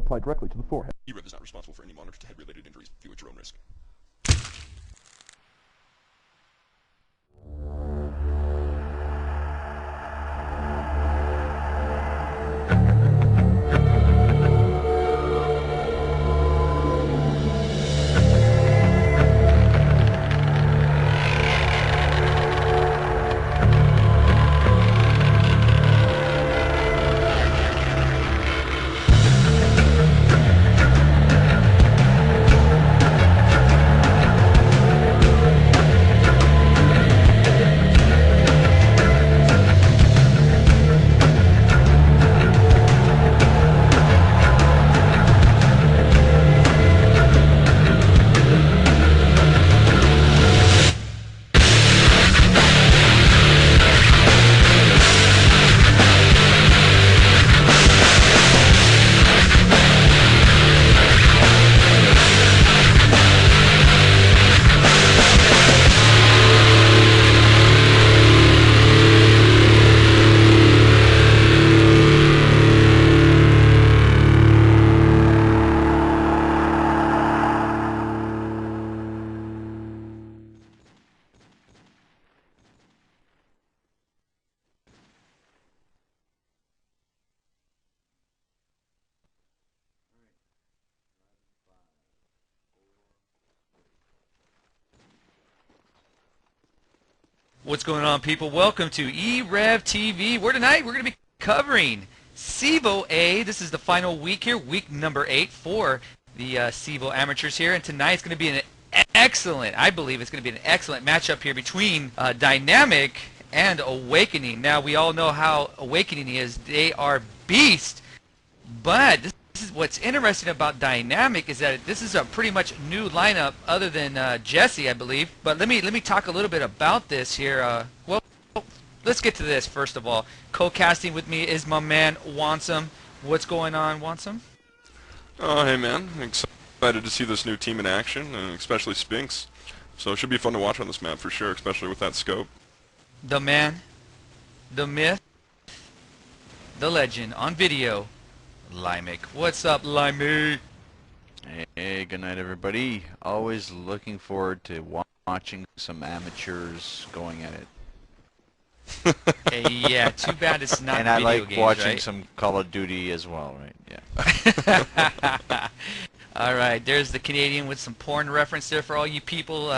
applied directly to the forehead. e-rev is not responsible for any monitor to head-related injuries. View at your own risk. What's going on, people? Welcome to e-rev TV. Tonight we're going to be covering CEVO A. This is the final week here, week number 8 for the CEVO amateurs here, and tonight's going to be an excellent, I believe it's going to be an excellent matchup here between Dynamic and Awakening. Now, we all know how Awakening is. They are beasts, but this is what's interesting about Dynamic is that this is a pretty much new lineup other than Jesse, I believe. But let me talk a little bit about this here. Well, let's get to this first of all. Co-casting with me is my man Wansome. What's going on, Wansome? Oh, hey man, excited to see this new team in action, and especially Spinks. So it should be fun to watch on this map for sure, especially with that scope. The man, the myth, the legend on video, Limik. What's up, Limik? Hey, good night, everybody. Always looking forward to watching some amateurs going at it. Yeah, too bad it's not and video I like games, watching right? some Call of Duty as well, right? Yeah. All right, there's the Canadian with some porn reference there for all you people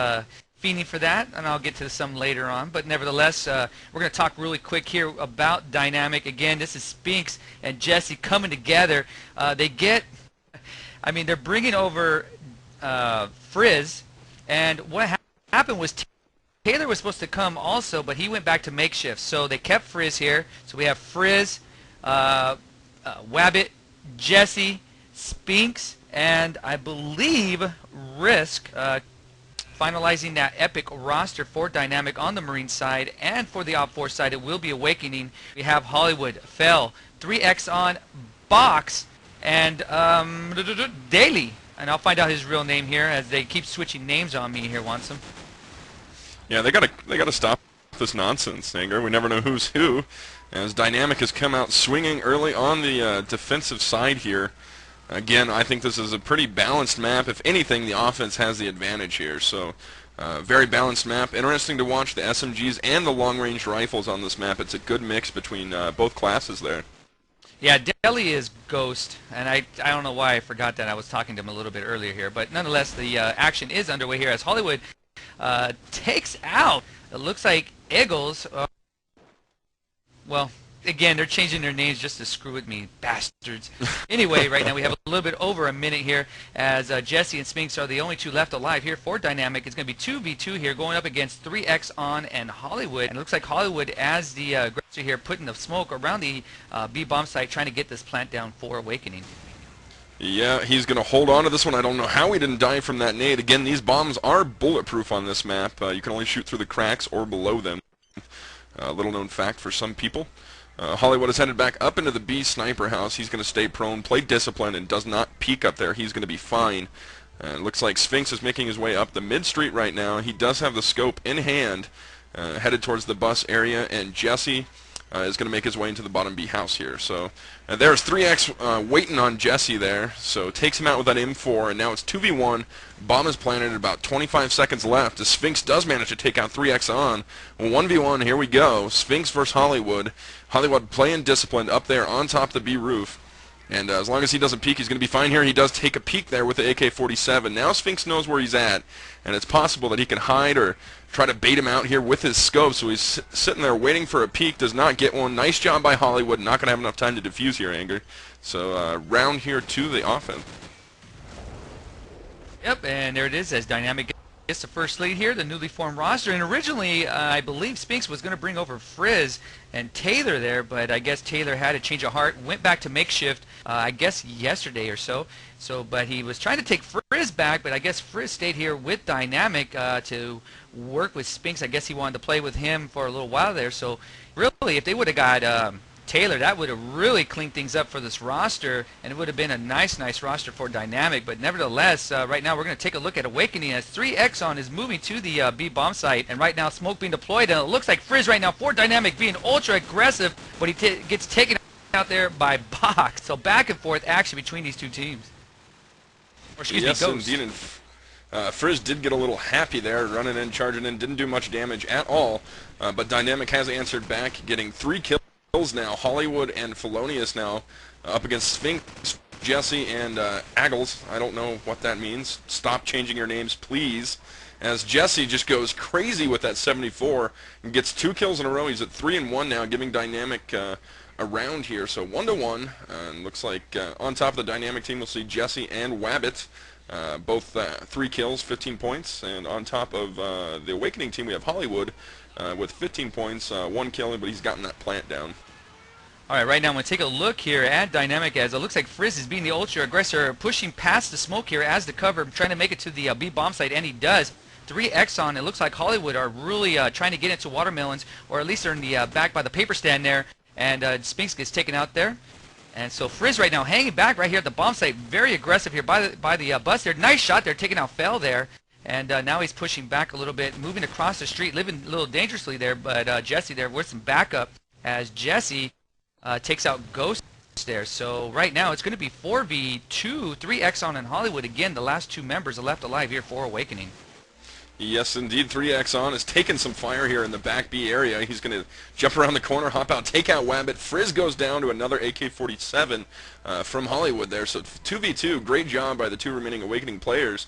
fiending for that, and I'll get to some later on. But nevertheless, we're going to talk really quick here about Dynamic. Again, this is Spinks and Jesse coming together. They're bringing over Frizz, and what happened was Taylor was supposed to come also, but he went back to makeshift. So they kept Frizz here. So we have Frizz, Wabbit, Jesse, Spinks, and I believe Risk, finalizing that epic roster for Dynamic on the Marine side, and for the Op4 side it will be Awakening. We have Hollywood, Fell, 3X on, Box, and Daily. And I'll find out his real name here as they keep switching names on me here, Wansome. Yeah, they gotta stop this nonsense, Anger. We never know who's who, as Dynamic has come out swinging early on the defensive side here. Again, I think this is a pretty balanced map. If anything, the offense has the advantage here. So, very balanced map. Interesting to watch the SMGs and the long-range rifles on this map. It's a good mix between both classes there. Yeah, Deli is Ghost, and I don't know why I forgot that. I was talking to him a little bit earlier here. But nonetheless, the action is underway here as Hollywood takes out, it looks like, Eagles. Well, again, they're changing their names just to screw with me, bastards. Anyway, right now we have a little bit over a minute here as Jesse and Spinks are the only two left alive here for Dynamic. It's going to be 2v2 here going up against 3X on and Hollywood. And it looks like Hollywood, as the aggressor here, putting the smoke around the B-bomb site, trying to get this plant down for Awakening. Yeah, he's going to hold on to this one. I don't know how he didn't die from that nade. Again, these bombs are bulletproof on this map. You can only shoot through the cracks or below them. Little known fact for some people. Hollywood is headed back up into the B sniper house. He's going to stay prone, play discipline, and does not peek up there. He's going to be fine. It looks like Sphinx is making his way up the mid-street right now. He does have the scope in hand, headed towards the bus area, and Jesse is going to make his way into the bottom B house here. So there's 3X waiting on Jesse there. So takes him out with that M4, and now it's 2v1. Bomb is planted at about 25 seconds left. As Sphinx does manage to take out 3X on. 1v1, here we go. Sphinx versus Hollywood. Hollywood playing disciplined up there on top of the B roof. And as long as he doesn't peek, he's going to be fine here. He does take a peek there with the AK-47. Now Sphinx knows where he's at, and it's possible that he can hide or try to bait him out here with his scope. So he's sitting there waiting for a peek, does not get one. Nice job by Hollywood. Not going to have enough time to defuse here, Anger. So round here to the offense. Yep, and there it is as Dynamic gets the first lead here, the newly formed roster. And originally, I believe Sphinx was going to bring over Frizz and Taylor there, but I guess Taylor had a change of heart, went back to makeshift, I guess yesterday or so. But he was trying to take Frizz back, but I guess Frizz stayed here with Dynamic to work with Sphinx. I guess he wanted to play with him for a little while there. So really, if they would have got Taylor, that would have really cleaned things up for this roster, and it would have been a nice roster for Dynamic. But nevertheless, right now we're going to take a look at Awakening as 3X is moving to the B bomb site, and right now smoke being deployed, and it looks like Frizz right now for Dynamic being ultra aggressive, but he gets taken out there by Box. So back and forth action between these two teams. Or excuse me, Ghost. Indeed. And Frizz did get a little happy there, running in, charging in, didn't do much damage at all, but Dynamic has answered back, getting 3 kills now. Hollywood and Felonious now up against Sphinx, Jesse, and Aggles. I don't know what that means. Stop changing your names, please. As Jesse just goes crazy with that 74 and gets 2 kills in a row. He's at 3-1 now, giving Dynamic a round here. So 1-1. And looks like on top of the Dynamic team, we'll see Jesse and Wabbit. Both 3 kills, 15 points. And on top of the Awakening team, we have Hollywood with 15 points, 1 kill, but he's gotten that plant down. All right, right now I'm going to take a look here at Dynamic as it looks like Frizz is being the ultra aggressor, pushing past the smoke here as the cover, trying to make it to the B bomb site, and he does. 3X on. It looks like Hollywood are really trying to get into Watermelons, or at least they're in the back by the paper stand there, and Sphinx gets taken out there. And so Frizz right now hanging back right here at the bomb site, very aggressive here by the bus there. Nice shot there, taking out Fell there. And now he's pushing back a little bit, moving across the street, living a little dangerously there, but Jesse there with some backup as Jesse takes out Ghost there. So right now it's going to be 4v2, 3X and Hollywood. Again, the last 2 members are left alive here for Awakening. Yes, indeed. 3X is taking some fire here in the back B area. He's going to jump around the corner, hop out, take out Wabbit. Frizz goes down to another AK-47 from Hollywood there. So 2v2, great job by the 2 remaining Awakening players,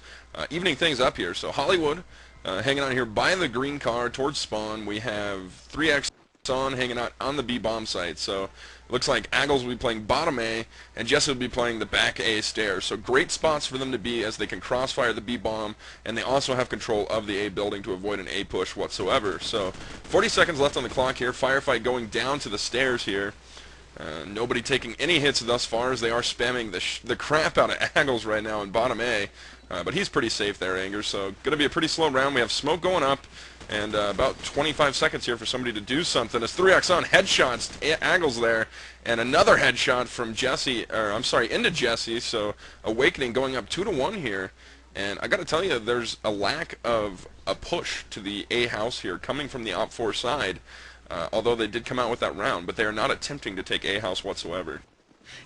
evening things up here. So Hollywood hanging out here by the green car towards spawn. We have 3X hanging out on the B bomb site. So it looks like Aggles will be playing bottom A, and Jesse will be playing the back A stairs. So great spots for them to be as they can crossfire the B bomb, and they also have control of the A building to avoid an A push whatsoever. So 40 seconds left on the clock here. Firefight going down to the stairs here. Nobody taking any hits thus far as they are spamming the crap out of Aggles right now in bottom A. But he's pretty safe there, Anger. So going to be a pretty slow round. We have smoke going up, and about 25 seconds here for somebody to do something. As 3X headshots Aggles there, and another headshot from Jesse, or I'm sorry, into Jesse. So Awakening going up 2-1 here. And I got to tell you, there's a lack of a push to the A house here coming from the Op4 side. Although they did come out with that round, but they are not attempting to take A house whatsoever.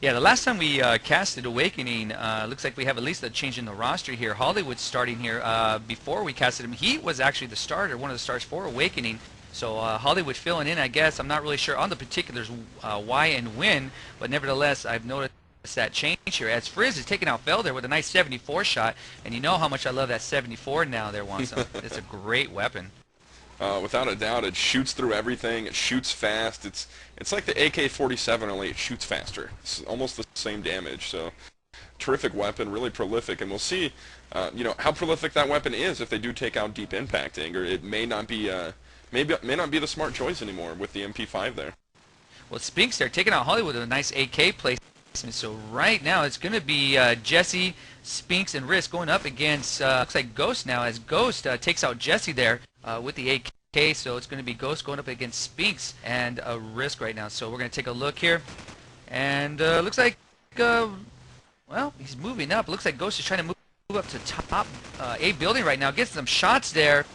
Yeah, the last time we casted Awakening, looks like we have at least a change in the roster here. Hollywood's starting here. Before we casted him, he was actually the starter, one of the stars for Awakening. So Hollywood filling in, I guess. I'm not really sure on the particulars why and when, but nevertheless, I've noticed that change here. As Frizz is taking out Fell there with a nice 74 shot, and you know how much I love that 74 now there, Wanso. It's a great weapon. Without a doubt, it shoots through everything. It shoots fast. It's like the AK-47, only it shoots faster. It's almost the same damage. So, terrific weapon, really prolific, and we'll see, how prolific that weapon is if they do take out Deep Impact, Anger. It may not be, may not be the smart choice anymore with the MP5 there. Well, Sphinx there taking out Hollywood with a nice AK placement. So right now it's going to be Jesse, Sphinx, and Risk going up against looks like Ghost now, as Ghost takes out Jesse there with the AK. So it's going to be Ghost going up against Sphinx and Risk right now. So we're going to take a look here, and looks like well, he's moving up. Looks like Ghost is trying to move up to top A building right now. Gets some shots there.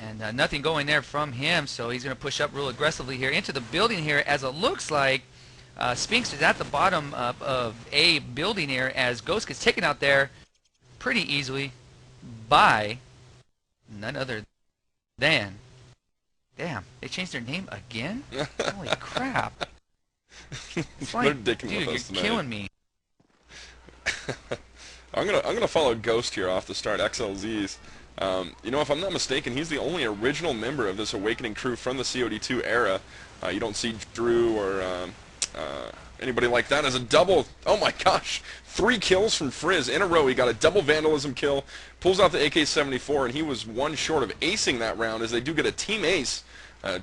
And nothing going there from him, so he's going to push up real aggressively here into the building here, as it looks like Spinks is at the bottom of a building here, as Ghost gets taken out there pretty easily by none other than... Damn, they changed their name again? Holy crap. They're dicking Dude, with us you're tonight. killing me. I'm gonna follow Ghost here off the start, XLZs. You know, if I'm not mistaken, he's the only original member of this Awakening crew from the COD2 era. You don't see Drew or anybody like that as a double. Oh my gosh, 3 kills from Frizz in a row. He got a double vandalism kill, pulls out the AK-74, and he was one short of acing that round, as they do get a team ace.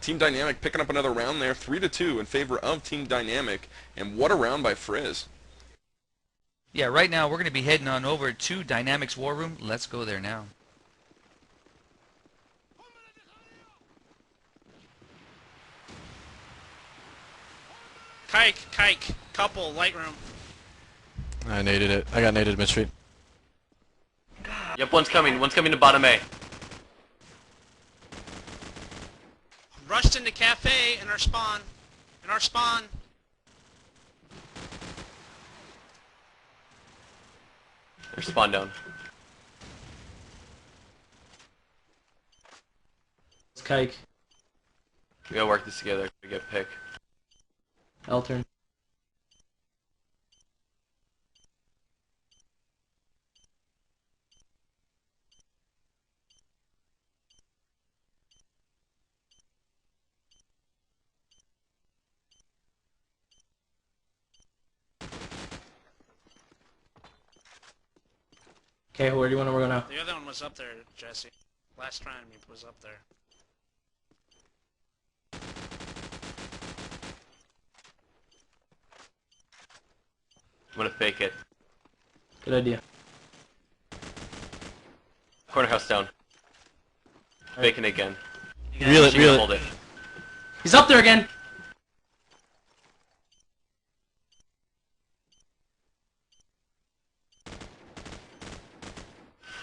Team Dynamic picking up another round there, 3-2 in favor of Team Dynamic, and what a round by Frizz. Yeah, right now we're going to be heading on over to Dynamic's War Room. Let's go there now. Kike, couple, light room. I naded it. I got naded mid-street. Yep, one's coming to bottom A. Rushed into cafe in our spawn. They're spawn down. It's Kike. We gotta work this together to get pick. Eltern. Okay, where do you want to go now? The other one was up there, Jesse. Last round he was up there. I'm gonna fake it. Good idea. Corner house down. Faking it again. Reel it, She can reel hold it. it. He's up there again!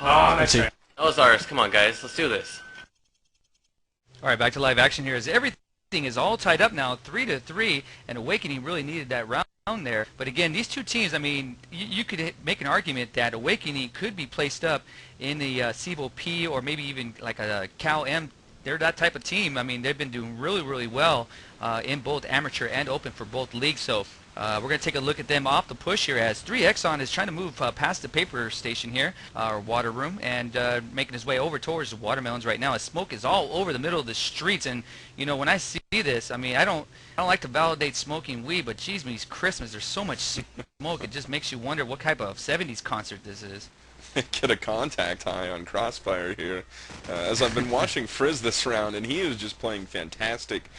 Oh, nice Let's see. try. That was ours. Come on, guys. Let's do this. All right, back to live action here. As everything is all tied up now, 3-3, and Awakening really needed that round there. But again, these two teams, I mean, you could make an argument that Awakening could be placed up in the CEVO P, or maybe even like a Cal M. They're that type of team. I mean, they've been doing really, really well in both amateur and open for both leagues. So we're going to take a look at them off the push here, as 3Exxon is trying to move past the paper station here, or water room, and making his way over towards the watermelons right now. As smoke is all over the middle of the streets, and you know, when I see this, I mean, I don't like to validate smoking weed, but geez, me, Christmas, there's so much smoke, it just makes you wonder what type of 70s concert this is. Get a contact high on Crossfire here, as I've been watching Frizz this round, and he is just playing fantastic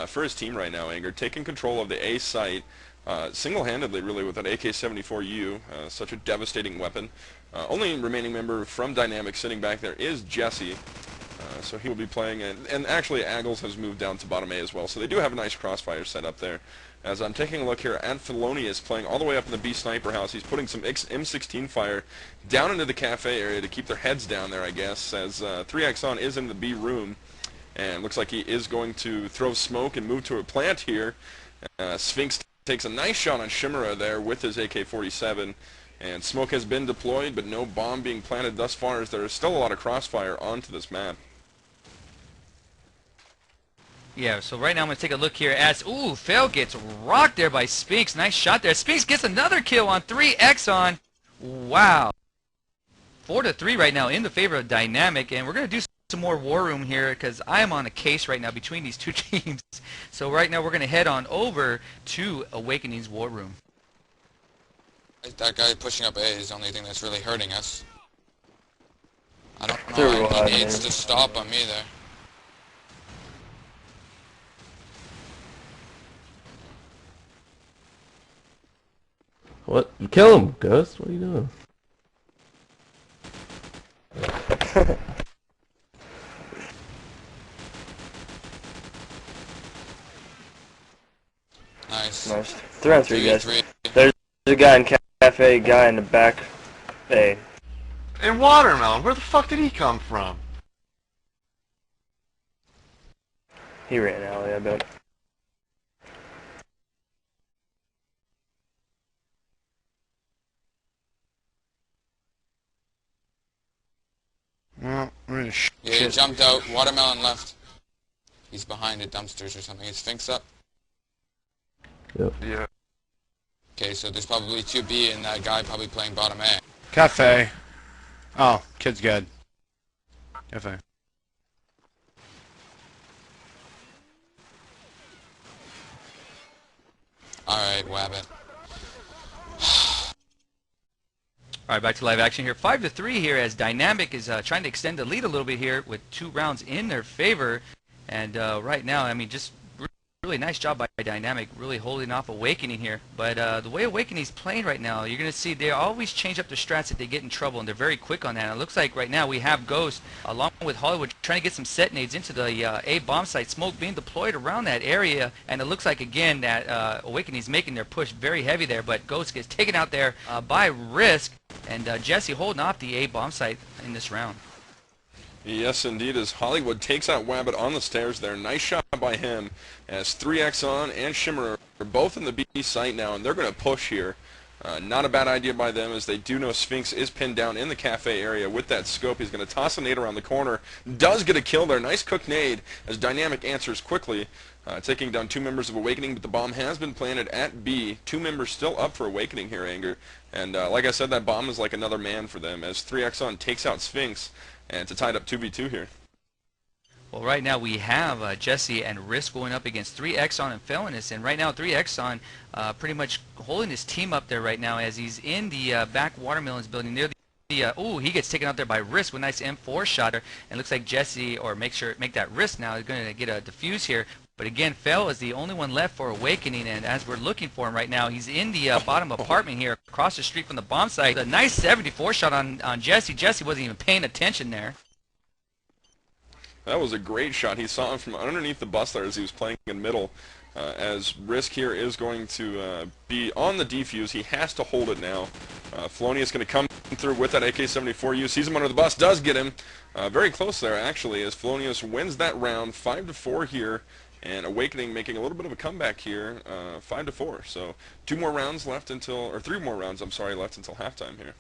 for his team right now. Anger taking control of the A site single-handedly, really, with an AK-74U, such a devastating weapon. Only remaining member from Dynamic sitting back there is Jesse, so he will be playing, and actually Aggles has moved down to bottom A as well, so they do have a nice Crossfire set up there. As I'm taking a look here at Felonious playing all the way up in the B sniper house. He's putting some M16 fire down into the cafe area to keep their heads down there, I guess, as 3Exxon is in the B room, and looks like he is going to throw smoke and move to a plant here. Sphinx takes a nice shot on Shimura there with his AK-47, and smoke has been deployed, but no bomb being planted thus far, as there is still a lot of Crossfire onto this map. Yeah, so right now I'm going to take a look here as, ooh, Fail gets rocked there by Spinks. Nice shot there. Spinks gets another kill on 3Exxon. Wow. 4-3 right now in the favor of Dynamic, and we're going to do some more War Room here, because I am on a case right now between these two teams. So right now we're going to head on over to Awakening's War Room. That guy pushing up A is the only thing that's really hurting us. I don't know how he needs to stop on me there. What? Kill him, Ghost. What are you doing? Nice. Nice. 3-on-3, guys. 3-3. There's a guy in cafe, guy in the back. Hey. And Watermelon, where the fuck did he come from? He ran alley, I bet. Well, we're in a Yeah, he jumped out. Watermelon left. He's behind the dumpsters or something. Is Sphinx up? Yep. Yeah. Okay, so there's probably 2B and that guy probably playing bottom A. Cafe. Oh, kid's good. Cafe. Alright, Wabbit. All right, back to live action here. 5-3 here as Dynamic is trying to extend the lead a little bit here with 2 rounds in their favor. And right now, I mean, just really nice job by Dynamic, really holding off Awakening here. But the way Awakening's playing right now, you're going to see they always change up their strats if they get in trouble, and they're very quick on that. And it looks like right now we have Ghost, along with Hollywood, trying to get some set nades into the A bomb site. Smoke being deployed around that area, and it looks like, again, that Awakening's making their push very heavy there, but Ghost gets taken out there by Risk, and Jesse holding off the A bomb site in this round. Yes, indeed, as Hollywood takes out Wabbit on the stairs there. Nice shot by him as 3X and Shimmer are both in the B site now, and they're going to push here. Not a bad idea by them, as they do know Sphinx is pinned down in the cafe area with that scope. He's going to toss a nade around the corner. Does get a kill there. Nice cook nade as Dynamic answers quickly, taking down 2 members of Awakening, but the bomb has been planted at B. 2 members still up for Awakening here, Anger. And like I said, that bomb is like another man for them as 3X takes out Sphinx. And it's a tied up 2v2 here. Well, right now we have Jesse and Risk going up against 3X and Felonious, and right now 3X pretty much holding his team up there right now as he's in the back Watermelons building near the oh, he gets taken out there by Risk with a nice M4 shot there, and looks like Jesse, or make that Risk now, is going to get a defuse here. But again, Fel is the only one left for Awakening, and as we're looking for him right now, he's in the bottom apartment here across the street from the bomb site. A nice 74 shot on Jesse. Jesse wasn't even paying attention there. That was a great shot. He saw him from underneath the bus there as he was playing in middle. As Risk here is going to be on the defuse. He has to hold it now. Felonious going to come through with that AK-74 use. Sees him under the bus. Does get him. Very close there, actually, as Felonious wins that round 5-4 here. And Awakening making a little bit of a comeback here, 5-4. So 2 more rounds left until, or 3 more rounds, I'm sorry, left until halftime here.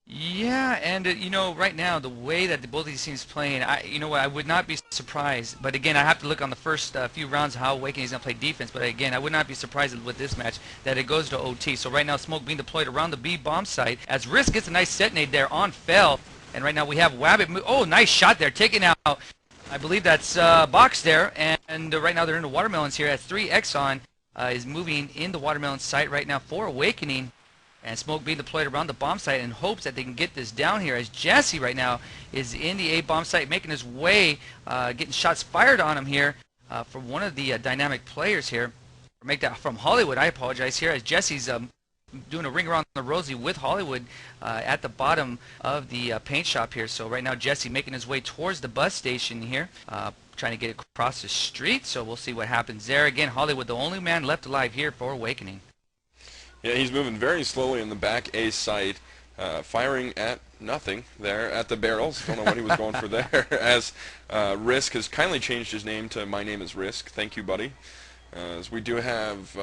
Yeah, and you know, right now the way that both of these teams playing, you know what, I would not be surprised. But again, I have to look on the first few rounds how Awakening's gonna play defense. But again, I would not be surprised with this match that it goes to OT. So right now, Smoke being deployed around the B bomb site as Risk gets a nice set nade there on Fel, and right now we have Wabbit. Oh, nice shot there, taking out. I believe that's Box there, and right now they're in the Watermelons here as 3X is moving in the Watermelon site right now for Awakening, and Smoke being deployed around the bomb site in hopes that they can get this down here as Jesse right now is in the A bomb site making his way, getting shots fired on him here from one of the Dynamic players here. Or make that from Hollywood, I apologize here, as Jesse's doing a ring around the rosy with Hollywood at the bottom of the paint shop here. So right now Jesse making his way towards the bus station here, trying to get across the street. So we'll see what happens there. Again, Hollywood the only man left alive here for Awakening. Yeah, he's moving very slowly in the back A site, firing at nothing there at the barrels. Don't know what he was going for there, as Risk has kindly changed his name to My Name is Risk. Thank you, buddy. As we do have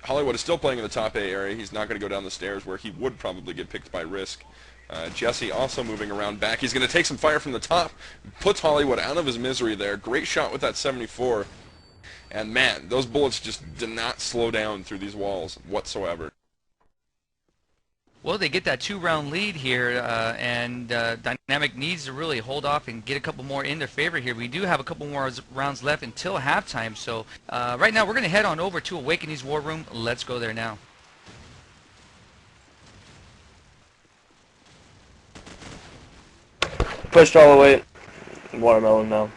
Hollywood is still playing in the top A area. He's not going to go down the stairs where he would probably get picked by Risk. Jesse also moving around back. He's going to take some fire from the top. Puts Hollywood out of his misery there. Great shot with that 74. And man, those bullets just did not slow down through these walls whatsoever. Well, they get that 2-round lead here, and Dynamic needs to really hold off and get a couple more in their favor here. We do have a couple more rounds left until halftime, so right now we're going to head on over to Awakening's War Room. Let's go there now. Pushed all the way. Watermelon now.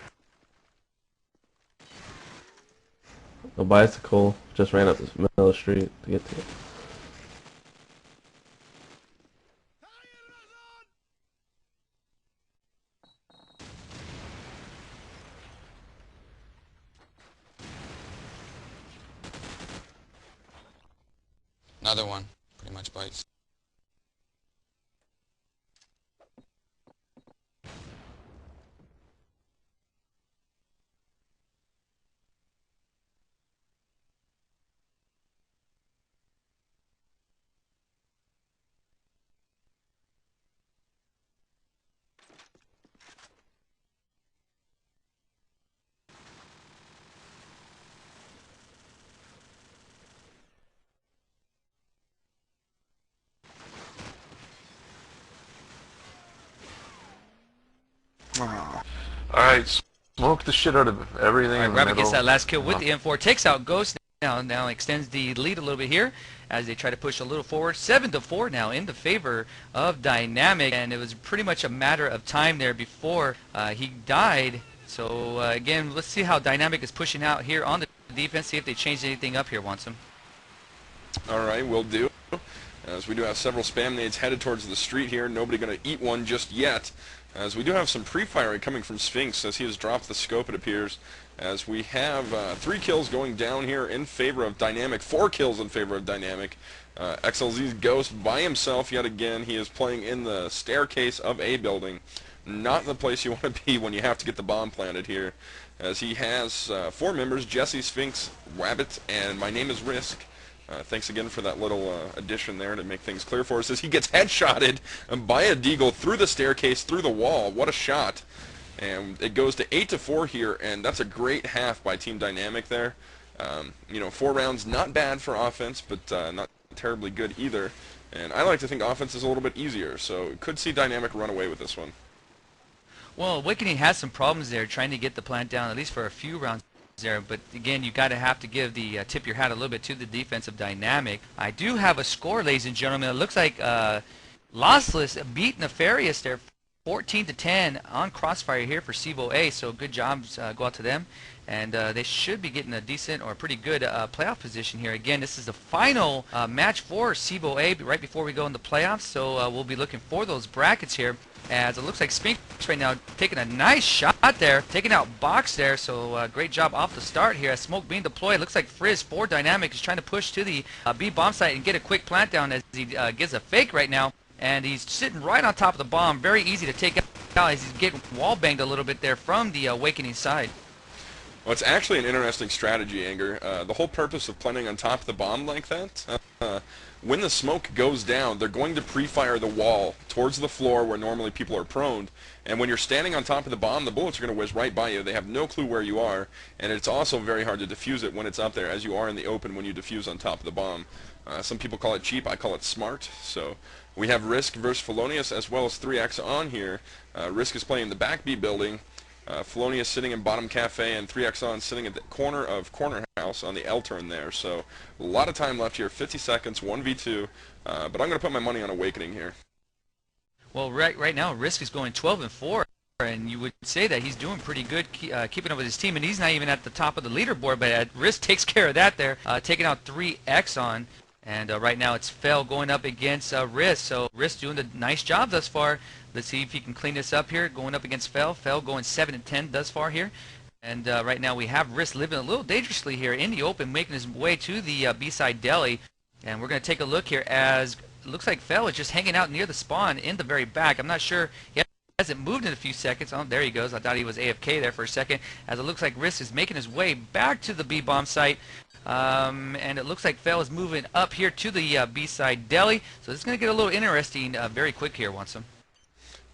A bicycle just ran up this middle of the street to get to it. Another one. Pretty much bites. Alright, smoke the shit out of everything All right, in the Rabbit middle. gets that last kill with the M4, takes out Ghost now extends the lead a little bit here as they try to push a little forward. 7-4 now in the favor of Dynamic, and it was pretty much a matter of time there before he died. So again, let's see how Dynamic is pushing out here on the defense, see if they changed anything up here, Wansum. Alright, will do. As we do have several spam nades headed towards the street here. Nobody going to eat one just yet. As we do have some pre-firing coming from Sphinx as he has dropped the scope, it appears. As we have 3 kills going down here in favor of Dynamic, 4 kills in favor of Dynamic. XLZ's Ghost by himself yet again. He is playing in the staircase of a building. Not the place you want to be when you have to get the bomb planted here. As he has 4 members, Jesse, Sphinx, Rabbit, and my name is Risk. Thanks again for that little addition there to make things clear for us as he gets headshotted by a deagle through the staircase, through the wall. What a shot. And it goes to 8-4 here, and that's a great half by Team Dynamic there. You know, 4 rounds, not bad for offense, but not terribly good either. And I like to think offense is a little bit easier, so could see Dynamic run away with this one. Well, Awakening has some problems there trying to get the plant down, at least for a few rounds there, but again, you have to give the tip your hat a little bit to the defensive Dynamic. I do have a score, ladies and gentlemen. It looks like Lossless beat Nefarious there 14-10 on Crossfire here for CEVO A, so good jobs go out to them, and they should be getting a decent or pretty good playoff position here. Again, this is the final match for CEVO A right before we go in the playoffs, so we'll be looking for those brackets here. As it looks like Sphinx right now taking a nice shot there, taking out Box there, so great job off the start here. As smoke being deployed, looks like Frizz for Dynamic is trying to push to the B bomb site and get a quick plant down as he gives a fake right now. And he's sitting right on top of the bomb, very easy to take out as he's getting wall banged a little bit there from the Awakening side. Well, it's actually an interesting strategy, Anger. The whole purpose of planting on top of the bomb like that, when the smoke goes down, they're going to pre-fire the wall towards the floor where normally people are prone. And when you're standing on top of the bomb, the bullets are going to whiz right by you. They have no clue where you are, and it's also very hard to defuse it when it's up there, as you are in the open when you defuse on top of the bomb. Some people call it cheap, I call it smart. So we have Risk versus Felonious as well as 3X on here. Risk is playing the back B building. Felonious sitting in bottom cafe, and 3X sitting at the corner of Corner House on the L turn there. So a lot of time left here, 50 seconds, 1v2. But I'm going to put my money on Awakening here. Well, right now Risk is going 12-4, and you would say that he's doing pretty good keeping up with his team, and he's not even at the top of the leaderboard, but Risk takes care of that there, taking out 3X. And right now it's Fell going up against Risk. So Risk doing a nice job thus far. Let's see if he can clean this up here. Going up against Fell. Fell going 7-10 thus far here. And right now we have Risk living a little dangerously here in the open, making his way to the B-side deli. And we're going to take a look here as it looks like Fell is just hanging out near the spawn in the very back. I'm not sure. He hasn't moved in a few seconds. Oh, there he goes. I thought he was AFK there for a second. As it looks like Risk is making his way back to the B-bomb site. And it looks like Fell is moving up here to the B-side deli. So this is going to get a little interesting very quick here, Wansum.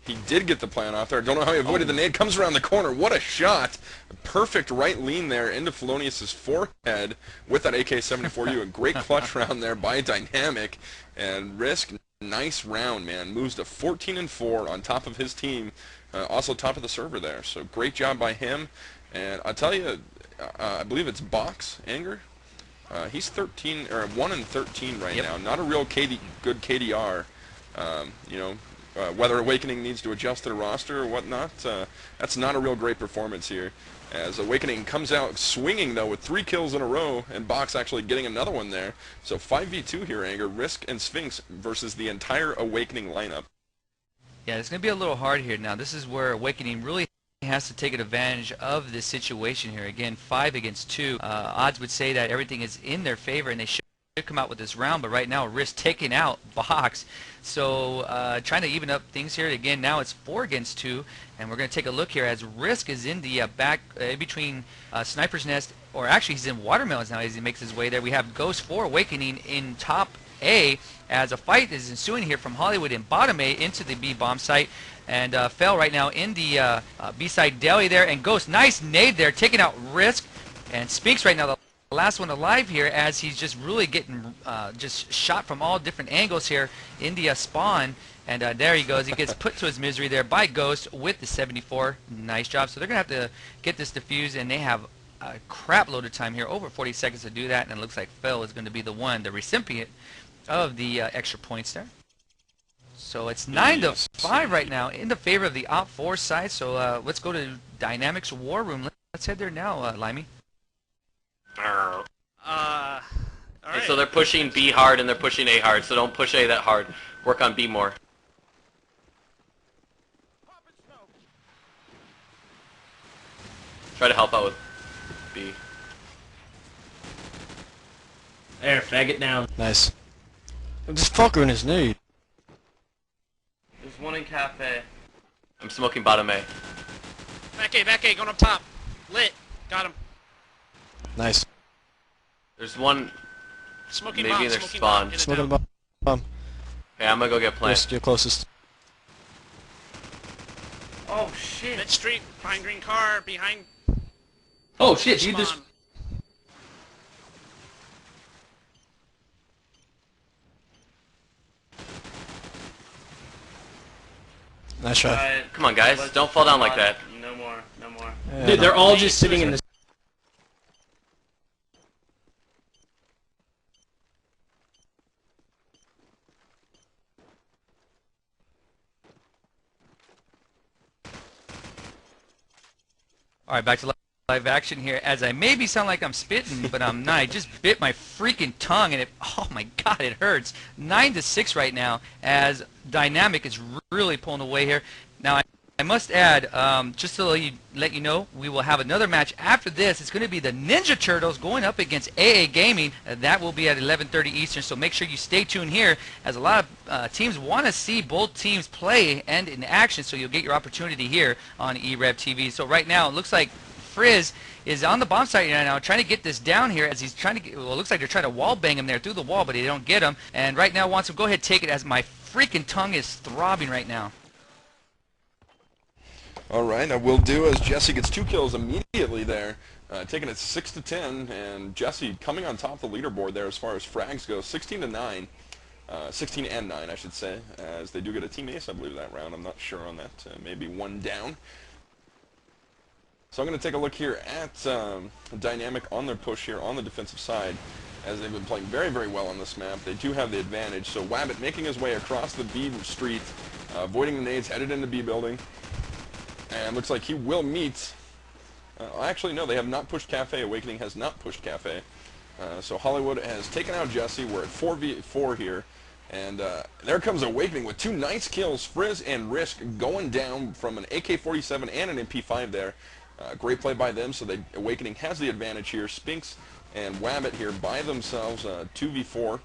He did get the plan off there. Don't know how he avoided the nade. Comes around the corner. What a shot. Perfect right lean there into Felonious's forehead with that AK-74U. A great clutch round there by Dynamic. And Risk, nice round, man. Moves to 14-4 on top of his team. Also top of the server there. So great job by him. And I'll tell you, I believe it's Box, Anger. He's 1-13 right now. Not a real good KDR. You know, whether Awakening needs to adjust their roster or whatnot, that's not a real great performance here. As Awakening comes out swinging, though, with 3 kills in a row, and Box actually getting another one there. So 5v2 here, Anger. Risk and Sphinx versus the entire Awakening lineup. Yeah, it's going to be a little hard here. Now, this is where Awakening really has to take advantage of this situation here. Again, 5 against 2. Odds would say that everything is in their favor, and they should come out with this round, but right now Risk taking out Box. So trying to even up things here. Again, now it's 4 against 2, and we're going to take a look here as Risk is in the back in between Sniper's Nest, or actually he's in Watermelons now as he makes his way there. We have Ghost for Awakening in top A as a fight is ensuing here from Hollywood in bottom A into the B bomb site. And Fell right now in the B-side deli there, and Ghost, nice nade there, taking out Risk. And Sphinx right now, the last one alive here, as he's just really getting just shot from all different angles here in the spawn. And there he goes. He gets put to his misery there by Ghost with the 74. Nice job. So they're going to have to get this defused, and they have a crap load of time here, over 40 seconds to do that. And it looks like Phil is going to be the recipient of the extra points there. So it's 9-5 right now in the favor of the Op4 side. So let's go to Dynamics War Room. Let's head there now, Limey. All right. Okay, so they're pushing B hard and they're pushing A hard, so don't push A that hard. Work on B more. Try to help out with B. There, faggot down. Nice. This fucker in his knee. There's one in cafe. I'm smoking bottom A. Back A, going up top. Lit. Got him. Nice. There's one Smoking maybe bomb, in their smoking spawn. bomb. Get it Smoking down. bomb. Okay, I'm gonna go get plant. You're closest. Oh shit. Mid street, behind green car, behind Oh shit, you spawn. just... Nice try. Come on guys, don't fall down like that. No more, no more. Yeah, Dude, they're all just sitting in this... All right, back to live action here. As I maybe sound like I'm spitting, but I'm not. I just bit my freaking tongue, and oh my god, it hurts. 9-6 right now, as Dynamic is really pulling away here. Now, I must add, just to let you know, we will have another match after this. It's going to be the Ninja Turtles going up against AA Gaming. That will be at 11:30 Eastern, so make sure you stay tuned here, as a lot of teams want to see both teams play and in action, so you'll get your opportunity here on e-rev TV. So right now, it looks like Frizz is on the bomb site right now, trying to get this down here, as he's trying to get, well, it looks like they're trying to wall bang him there through the wall, but they don't get him. And right now wants him, go ahead, take it, as my freaking tongue is throbbing right now. All right, I will do, as Jesse gets 2 kills immediately there, taking it 6-10, and Jesse coming on top of the leaderboard there as far as frags go, 16-9, 16 and 9, I should say, as they do get a team ace, I believe, that round. I'm not sure on that, maybe 1 down. So I'm going to take a look here at Dynamic on their push here on the defensive side, as they've been playing very, very well on this map. They do have the advantage. So Wabbit making his way across the B street, avoiding the nades, headed into B building. And looks like he will meet... actually, no, they have not pushed Cafe. Awakening has not pushed Cafe. So Hollywood has taken out Jesse. We're at 4v4 here. And there comes Awakening with 2 nice kills. Frizz and Risk going down from an AK-47 and an MP5 there. Great play by them, so Awakening has the advantage here. Spinks and Wabbit here by themselves, 2v4,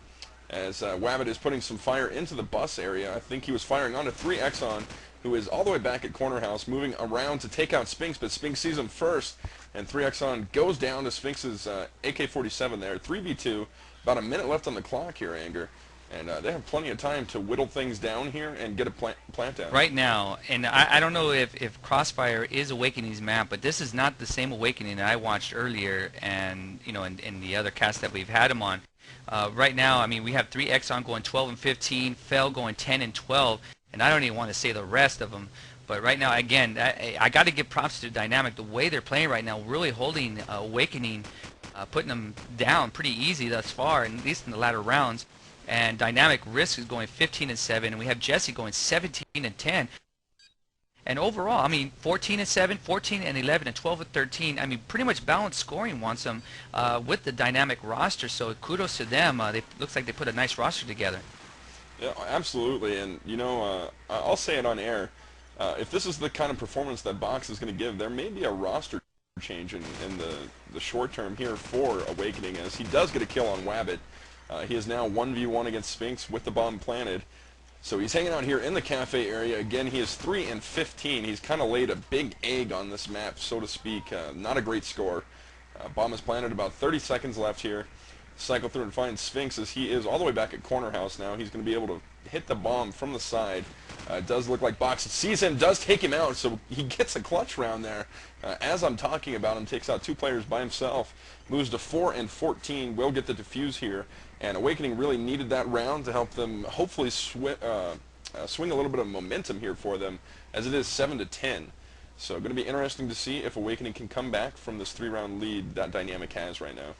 as Wabbit is putting some fire into the bus area. I think he was firing onto 3 Exxon, who is all the way back at Corner House, moving around to take out Spinks, but Spinks sees him first, and 3 Exxon goes down to Spinks' AK-47 there. 3v2, about a minute left on the clock here, Anger. And they have plenty of time to whittle things down here and get a plant down. Right now, and I don't know if Crossfire is Awakening's map, but this is not the same Awakening that I watched earlier, and you know, in the other cast that we've had him on. Right now, I mean, we have 3 Exxon going 12 and 15, Fell going 10 and 12, and I don't even want to say the rest of them. But right now, again, I got to give props to Dynamic. The way they're playing right now, really holding Awakening, putting them down pretty easy thus far, at least in the latter rounds. And Dynamic Risk is going 15 and 7, and we have Jesse going 17 and 10. And overall, I mean, 14 and 7, 14 and 11, and 12 and 13. I mean, pretty much balanced scoring wants them with the Dynamic roster. So kudos to them. Looks like they put a nice roster together. Yeah, absolutely. And you know, I'll say it on air. If this is the kind of performance that Box is going to give, there may be a roster change in the short term here for Awakening, as he does get a kill on Wabbit. He is now 1v1 against Spinks with the bomb planted. So he's hanging out here in the cafe area. Again, he is 3 and 15. He's kind of laid a big egg on this map, so to speak. Not a great score. Bomb is planted, about 30 seconds left here. Cycle through and find Sphinx, as he is all the way back at Corner House now. He's going to be able to hit the bomb from the side. It does look like Box sees him, does take him out, so he gets a clutch round there. As I'm talking about him, takes out 2 players by himself, moves to 4 and 14, will get the defuse here, and Awakening really needed that round to help them hopefully swing a little bit of momentum here for them, as it is 7 to 10. So going to be interesting to see if Awakening can come back from this 3-round lead that Dynamic has right now.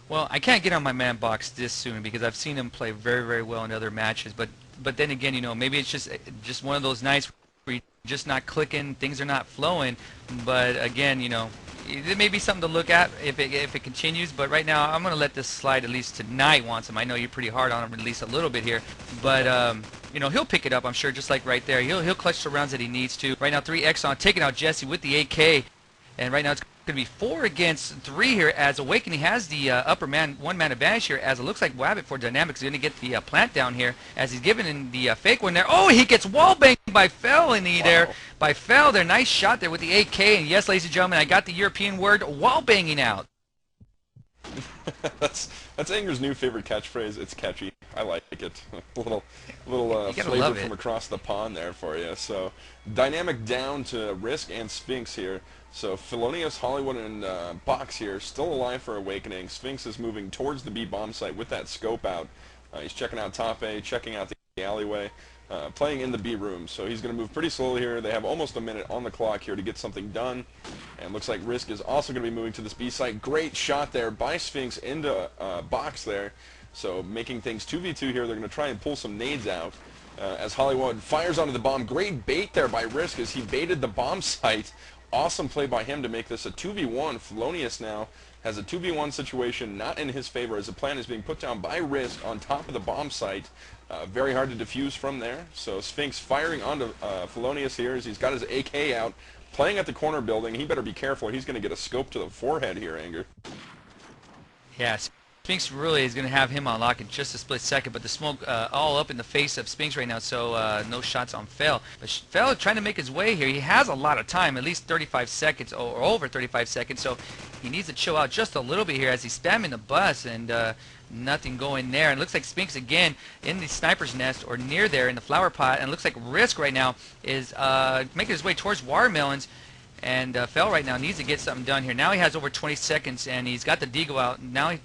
Well, I can't get on my man Box this soon because I've seen him play very, very well in other matches. But then again, you know, maybe it's just one of those nights where you're just not clicking, things are not flowing. But again, you know, it may be something to look at if it continues. But right now, I'm going to let this slide at least tonight. Wants him. I know you're pretty hard on him, at least a little bit here. But you know, he'll pick it up, I'm sure, just like right there. He'll clutch the rounds that he needs to. Right now, 3 Exxon taking out Jesse with the AK, and right now it's going to be 4 against 3 here as Awakening has the upper man, 1-man advantage here, as it looks like Wabbit for Dynamics is going to get the plant down here as he's giving in the fake one there. Oh, he gets wall banged by Fell in the there. By Fell there. Nice shot there with the AK. And yes, ladies and gentlemen, I got the European word, wall banging out. That's Anger's new favorite catchphrase. It's catchy. I like it. a little flavor from across the pond there for you. So Dynamic down to Risk and Sphinx here. So Felonious, Hollywood, and Box here still alive for Awakening. Sphinx is moving towards the B bomb site with that scope out. He's checking out top A, checking out the alleyway, playing in the B room. So he's going to move pretty slowly here. They have almost a minute on the clock here to get something done. And looks like Risk is also going to be moving to this B site. Great shot there by Sphinx into Box there. So making things 2v2 here. They're going to try and pull some nades out. As Hollywood fires onto the bomb. Great bait there by Risk as he baited the bomb site. Awesome play by him to make this a 2v1. Felonious now has a 2v1 situation not in his favor as the plan is being put down by Risk on top of the bomb site. Very hard to defuse from there. So Sphinx firing onto Felonious here as he's got his AK out, playing at the corner building. He better be careful. He's going to get a scope to the forehead here, Anger. Yeah, Sphinx really is going to have him on lock in just a split second, but the smoke all up in the face of Sphinx right now, so no shots on Fell. But Fell trying to make his way here. He has a lot of time, at least 35 seconds or over 35 seconds, so he needs to chill out just a little bit here as he's spamming the bus and nothing going there. And it looks like Sphinx again in the sniper's nest or near there in the flower pot, and it looks like Risk right now is making his way towards Watermelons. And Fell right now needs to get something done here. Now he has over 20 seconds, and he's got the deagle out. Now he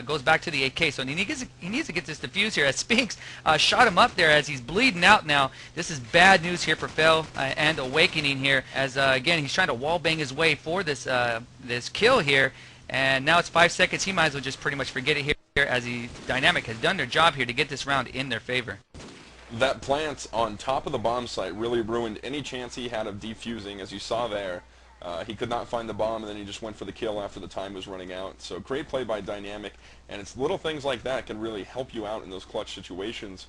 goes back to the AK, so he needs to get this defuse here. As Sphinx shot him up there as he's bleeding out now. This is bad news here for Fell and Awakening here. As again he's trying to wall bang his way for this this kill here, and now it's 5 seconds. He might as well just pretty much forget it here, as Dynamic has done their job here to get this round in their favor. That plant on top of the bomb site really ruined any chance he had of defusing, as you saw there. He could not find the bomb, and then he just went for the kill after the time was running out. So great play by Dynamic, and it's little things like that can really help you out in those clutch situations,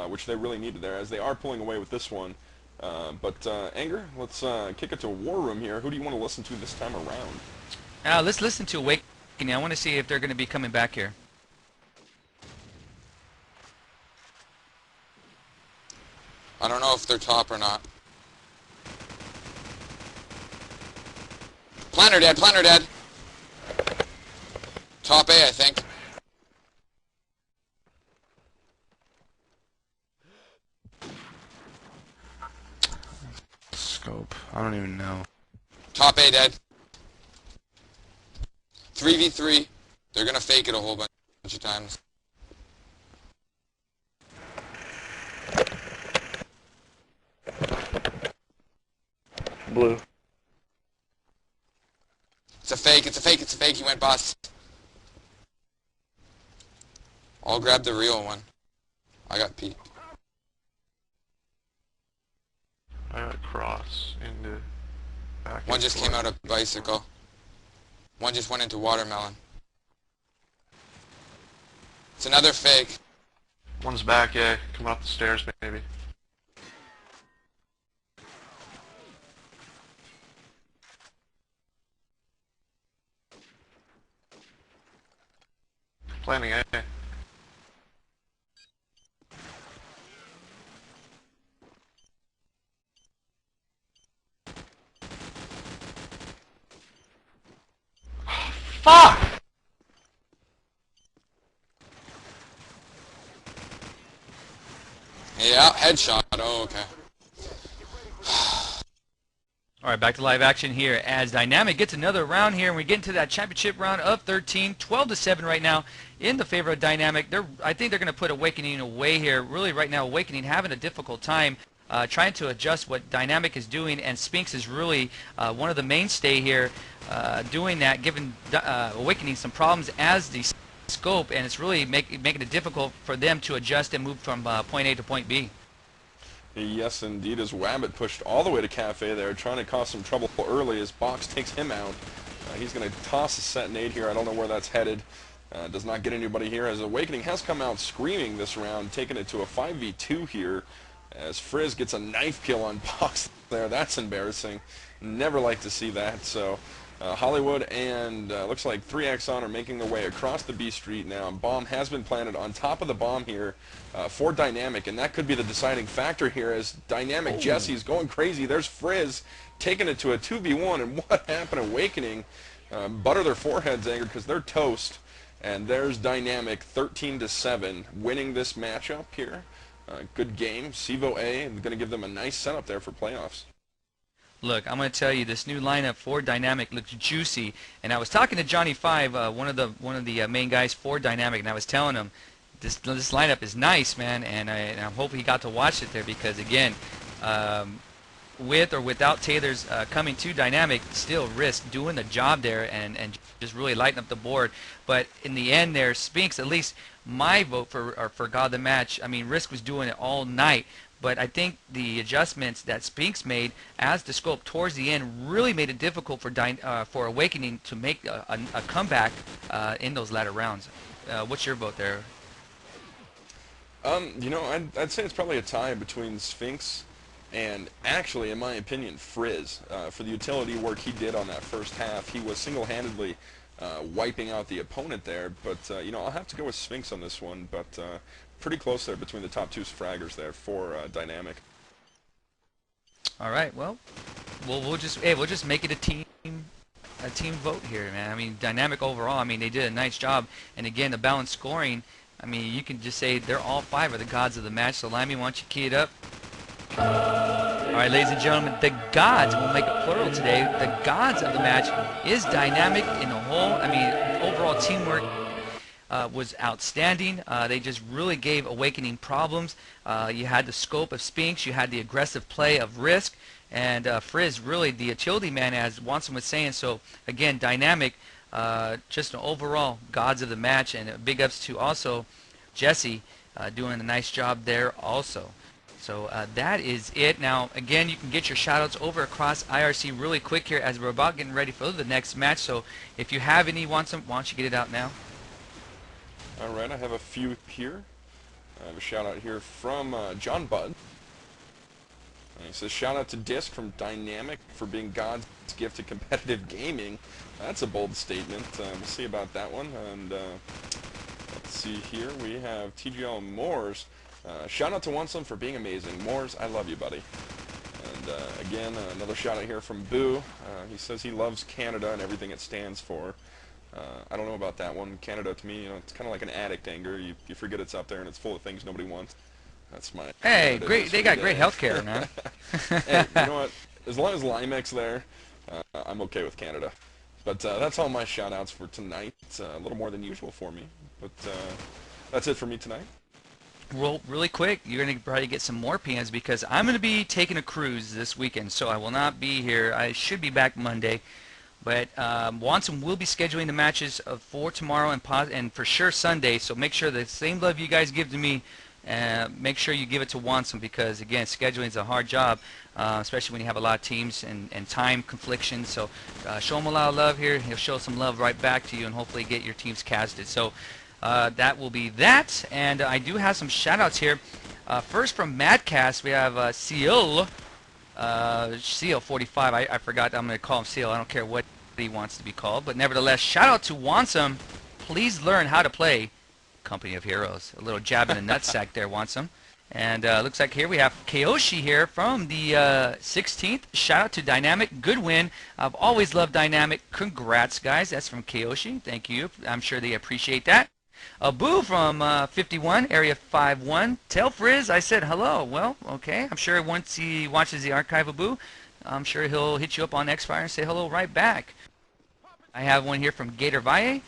which they really needed there, as they are pulling away with this one. But Anger, let's kick it to War Room here. Who do you want to listen to this time around? Let's listen to Awakening. I want to see if they're going to be coming back here. I don't know if they're top or not. Planter dead, planter dead. Top A, I think. Scope. I don't even know. Top A dead. 3v3. They're gonna fake it a whole bunch of times. Blue. It's a fake, it's a fake, it's a fake. He went bust. I'll grab the real one. I got Pete. I got cross into back. One just came out of bicycle. One just went into watermelon. It's another fake. One's back, yeah. Coming up the stairs, maybe. Planning A. Fuck! Yeah, headshot. Oh, okay. All right, back to live action here as Dynamic gets another round here, and we get into that championship round of 13, 12-7 right now in the favor of Dynamic. I think they're going to put Awakening away here. Really, right now, Awakening having a difficult time trying to adjust what Dynamic is doing, and Spinks is really one of the mainstay here doing that, giving Awakening some problems as the scope, and it's really making it difficult for them to adjust and move from point A to point B. Yes, indeed, as Wabbit pushed all the way to Cafe there, trying to cause some trouble early as Box takes him out. He's going to toss a set nade here. I don't know where that's headed. Does not get anybody here, as Awakening has come out screaming this round, taking it to a 5v2 here, as Frizz gets a knife kill on Box there. That's embarrassing. Never like to see that. So Hollywood and looks like 3Xon are making their way across the B Street now. Bomb has been planted on top of the bomb here for Dynamic, and that could be the deciding factor here as Dynamic Jesse's going crazy. There's Frizz taking it to a 2v1, and what happened? Awakening butter their foreheads, Anger, because they're toast. And there's Dynamic 13-7 winning this matchup here. Good game. Cevo A is going to give them a nice setup there for playoffs. Look, I'm going to tell you, this new lineup for Dynamic looks juicy. And I was talking to Johnny Five, one of the main guys for Dynamic, and I was telling him this lineup is nice, man. And I'm hoping he got to watch it there because, again, with or without Taylor's coming to Dynamic, still Risk doing the job there and just really lighting up the board. But in the end there, Spinks, at least my vote for God of the Match, I mean, Risk was doing it all night. But I think the adjustments that Spinks made as the scope towards the end really made it difficult for Awakening to make a comeback in those latter rounds. What's your vote there? You know, I'd say it's probably a tie between Sphinx and, actually, in my opinion, Frizz. For the utility work he did on that first half, he was single-handedly wiping out the opponent there. But, you know, I'll have to go with Sphinx on this one. But pretty close there between the top two fraggers there for Dynamic. All right, well, we'll just make it a team vote here, man. I mean, Dynamic overall, I mean, they did a nice job. And again, the balanced scoring, I mean, you can just say they're all five are the gods of the match. So, Limey, why don't you key it up? All right, ladies and gentlemen, the gods, we'll make it plural today, the gods of the match is Dynamic in the whole. I mean, overall teamwork was outstanding. They just really gave Awakening problems. You had the scope of Spinks, you had the aggressive play of Risk, and Frizz really the utility man, as Watson was saying. So again, Dynamic, just an overall gods of the match, and big ups to also Jesse doing a nice job there also. So that is it. Now, again, you can get your shoutouts over across IRC really quick here as we're about getting ready for the next match. So if you have any, why don't you get it out now? All right, I have a few here. I have a shout out here from John Budd. He says, shout out to Disc from Dynamic for being God's gift to competitive gaming. That's a bold statement. We'll see about that one. And let's see here. We have TGL Moores. Shout out to Onslum for being amazing. Moores, I love you, buddy. And again, another shout out here from Boo. He says he loves Canada and everything it stands for. I don't know about that one. Canada, to me, you know, it's kind of like an addict, Anger. You forget it's up there and it's full of things nobody wants. That's my... Hey, great! They got great healthcare, man. Hey, you know what? As long as Limex there, I'm okay with Canada. But that's all my shout-outs for tonight. It's a little more than usual for me. But that's it for me tonight. Well, really quick, you're going to probably get some more PMs because I'm going to be taking a cruise this weekend, so I will not be here. I should be back Monday. But Watson will be scheduling the matches for tomorrow and for sure Sunday. So make sure the same love you guys give to me, make sure you give it to Watson because, again, scheduling is a hard job, especially when you have a lot of teams and time confliction. So show him a lot of love here. He'll show some love right back to you and hopefully get your teams casted. So that will be that. And I do have some shout-outs here. First from Madcast, we have Seal. Seal 45. I forgot. I'm going to call him Seal. I don't care what he wants to be called. But nevertheless, shout out to Wansum. Please learn how to play Company of Heroes. A little jab in the nutsack there, Wansum. And looks like here we have Kayoshi here from the 16th. Shout out to Dynamic. Good win. I've always loved Dynamic. Congrats, guys. That's from Kayoshi. Thank you. I'm sure they appreciate that. Boo from 51, Area 51. Tell Frizz I said hello. Well, okay. I'm sure once he watches the archive of Boo, I'm sure he'll hit you up on Xfire and say hello right back. I have one here from Gator Valle.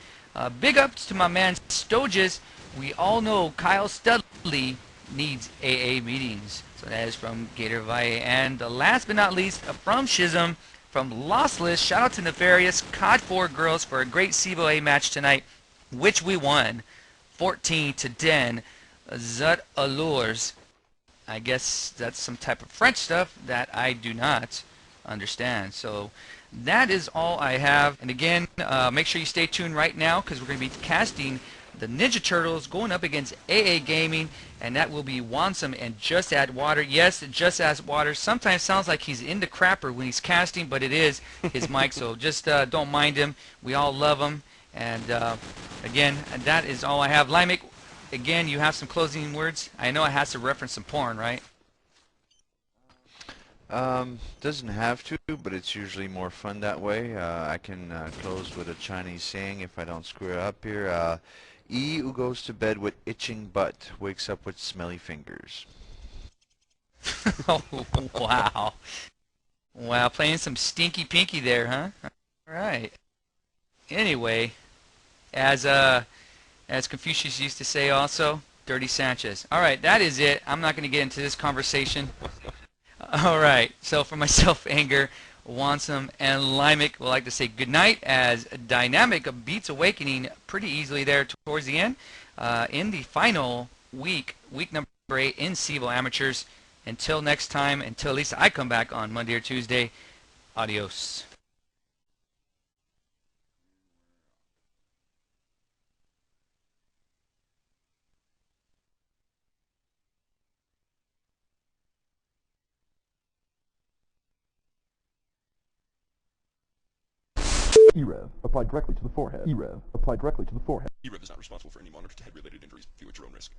Big ups to my man Stoges. We all know Kyle Studley needs AA meetings. So that is from Gator Valle. And last but not least, from Shizm, from Lossless. Shout out to Nefarious COD4 girls for a great CEVO A match tonight, which we won 14-10. Zut allures. I guess that's some type of French stuff that I do not understand. So that is all I have. And again, make sure you stay tuned right now because we're going to be casting the Ninja Turtles going up against AA Gaming, and that will be Wansome and Just Add Water. Yes, Just Add Water sometimes sounds like he's into crapper when he's casting, but it is his mic, so just don't mind him. We all love him. And again, that is all I have. Limek, again, you have some closing words. I know it has to reference some porn, right? Doesn't have to, but it's usually more fun that way. I can close with a Chinese saying if I don't screw it up here. E who goes to bed with itching butt wakes up with smelly fingers. Oh, wow. Wow, playing some stinky pinky there, huh? All right. Anyway, as Confucius used to say also, Dirty Sanchez. All right, that is it. I'm not going to get into this conversation. All right, so for myself, Anger, Wansome, and Limek would like to say goodnight as Dynamic beats Awakening pretty easily there towards the end in the final week number 8 in CEVO Amateurs. Until next time, until at least I come back on Monday or Tuesday, adios. e-rev applied directly to the forehead. e-rev applied directly to the forehead. e-rev is not responsible for any monitor to head related injuries. View at your own risk.